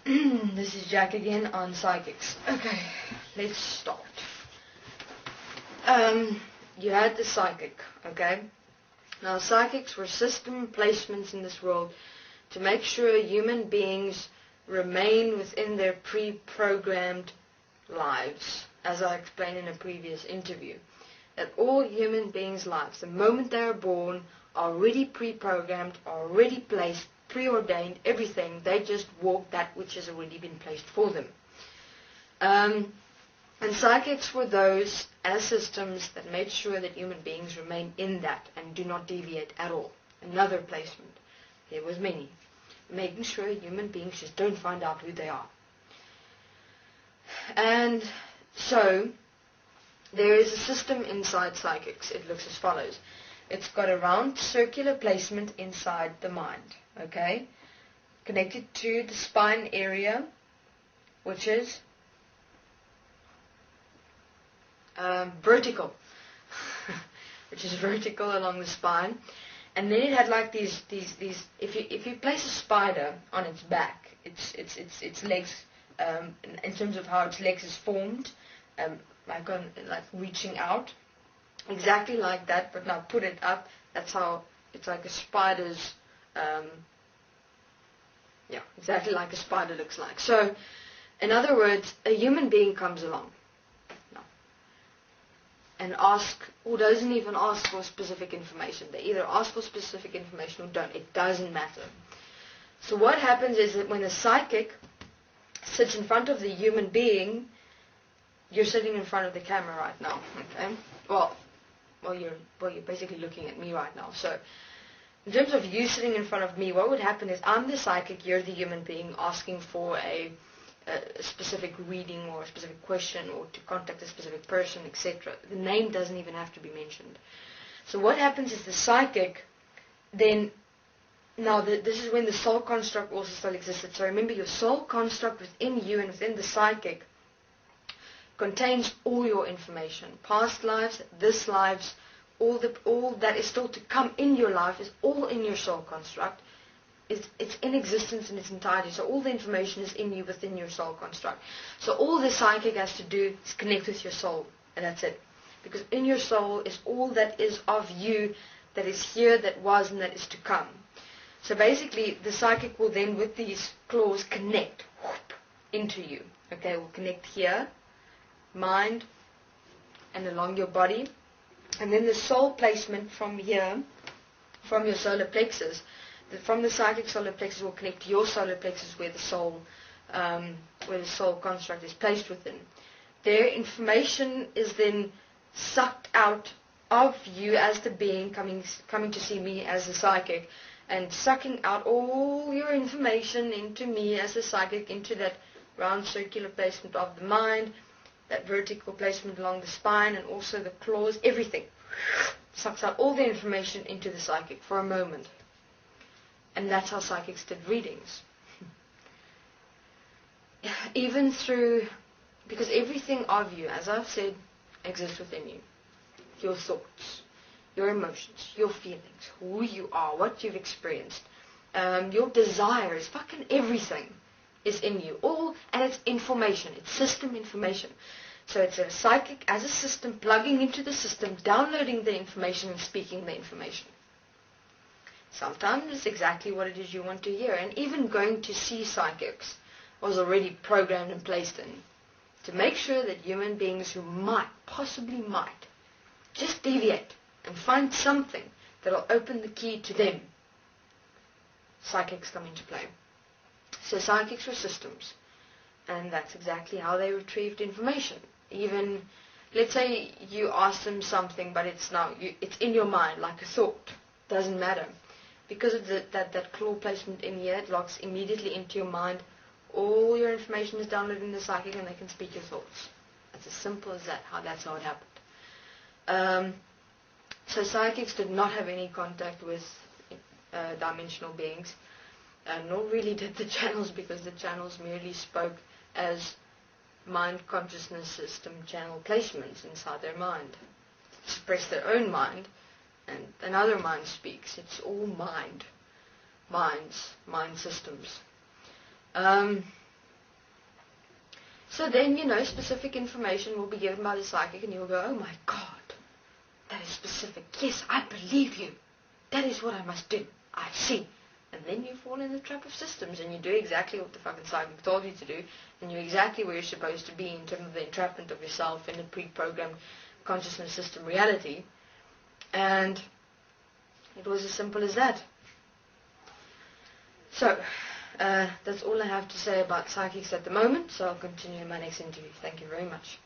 This is Jack again on psychics. Okay, let's start. You had the psychic, okay? Now psychics were system placements in this world to make sure human beings remain within their pre-programmed lives, as I explained in a previous interview. That all human beings' lives, the moment they are born, are already pre-programmed, already placed, preordained, everything. They just walk that which has already been placed for them. And psychics were those as systems that made sure that human beings remain in that and do not deviate at all. Another placement. There was many. Making sure human beings just don't find out who they are. And so, there is a system inside psychics. It looks as follows. It's got a round circular placement inside the mind, okay? Connected to the spine area, which is vertical, which is vertical along the spine. And then it had like these. If you place a spider on its back, its legs, in terms of how its legs is formed, like reaching out. Exactly like that, but now put it up. That's how it's like a spider's, exactly like a spider looks like. So, in other words, a human being comes along and doesn't even ask for specific information. They either ask for specific information or don't. It doesn't matter. So what happens is that when a psychic sits in front of the human being, you're sitting in front of the camera right now, okay? Well, you're basically looking at me right now. So, in terms of you sitting in front of me, what would happen is I'm the psychic, you're the human being asking for a specific reading or a specific question or to contact a specific person, etc. The name doesn't even have to be mentioned. So what happens is the psychic then, this is when the soul construct also still existed. So remember, your soul construct within you and within the psychic contains all your information, past lives, this lives, all that is still to come in your life is all in your soul construct. It's in existence in its entirety. So all the information is in you within your soul construct. So all the psychic has to do is connect with your soul, and that's it. Because in your soul is all that is of you, that is here, that was, and that is to come. So basically, the psychic will then, with these claws, connect into you. Okay, will connect here, mind, and along your body. And then the soul placement from here, from your solar plexus, from the psychic solar plexus will connect to your solar plexus where the soul construct is placed within. Their information is then sucked out of you as the being coming to see me as the psychic, and sucking out all your information into me as the psychic, into that round circular placement of the mind, that vertical placement along the spine, and also the claws, everything. Sucks out all the information into the psychic for a moment. And that's how psychics did readings. Even because everything of you, as I've said, exists within you. Your thoughts, your emotions, your feelings, who you are, what you've experienced, your desires, fucking everything is in you. All, and it's information, it's system information. So it's a psychic as a system plugging into the system, downloading the information and speaking the information. Sometimes it's exactly what it is you want to hear. And even going to see psychics was already programmed and placed in to make sure that human beings who possibly might, just deviate and find something that will open the key to them. Psychics come into play. So psychics were systems. And that's exactly how they retrieved information. Even, let's say you ask them something, but it's in your mind, like a thought. Doesn't matter. Because of that claw placement in here, it locks immediately into your mind. All your information is downloaded in the psychic, and they can speak your thoughts. It's as simple as that. That's how it happened. So psychics did not have any contact with dimensional beings, nor really did the channels, because the channels merely spoke as mind consciousness system channel placements inside their mind to express their own mind. And another mind speaks. It's all mind systems. So then, specific information will be given by the psychic, and you'll go, oh my God, that is specific. Yes, I believe you. That is what I must do. I see. And then you fall in the trap of systems, and you do exactly what the fucking psychic told you to do, and you're exactly where you're supposed to be in terms of the entrapment of yourself in a pre-programmed consciousness system reality. And it was as simple as that. So, that's all I have to say about psychics at the moment, so I'll continue in my next interview. Thank you very much.